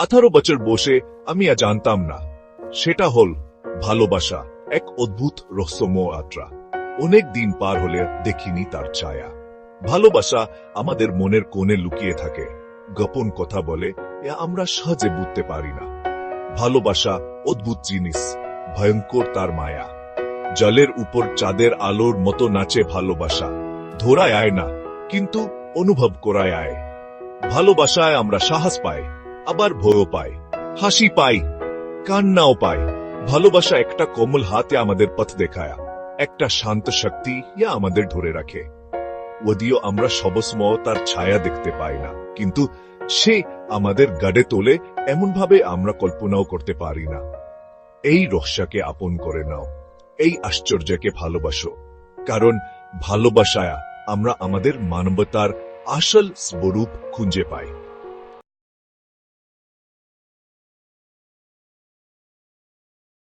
18 বছর বসে আমি জানতাম না সেটা হল ভালোবাসা, এক অদ্ভুত রহস্যময় যাত্রা। অনেক দিন পার হলে দেখিনি তার ছায়া। ভালোবাসা আমাদের মনের কোণে লুকিয়ে থাকে, গোপন কথা বলে, আমরা সহজে বুঝতে পারি না। ভালোবাসা অদ্ভুত জিনিস, ভয়ঙ্কর তার মায়া। জলের উপর চাঁদের আলোর মতো নাচে ভালোবাসা, ধরায় আয় না কিন্তু অনুভব করায় আয়। ভালোবাসায় আমরা সাহস পাই, আবার ভয়ও পাই, হাসি পাই, কান্নাও পাই। ভালোবাসা একটা কোমল হাতে আমাদের পথ দেখায়, একটা শান্ত শক্তি আমাদের ধরে রাখে। যদিও আমরা সবসময় তার ছায়া দেখতে পাই না, কিন্তু সে আমাদের গড়ে তোলে এমনভাবে আমরা কল্পনাও করতে পারি না। এই রহস্যকে আপন করে নাও, এই আশ্চর্যকে ভালোবাসো, কারণ ভালোবাসায় আমরা আমাদের মানবতার আসল স্বরূপ খুঁজে পাই।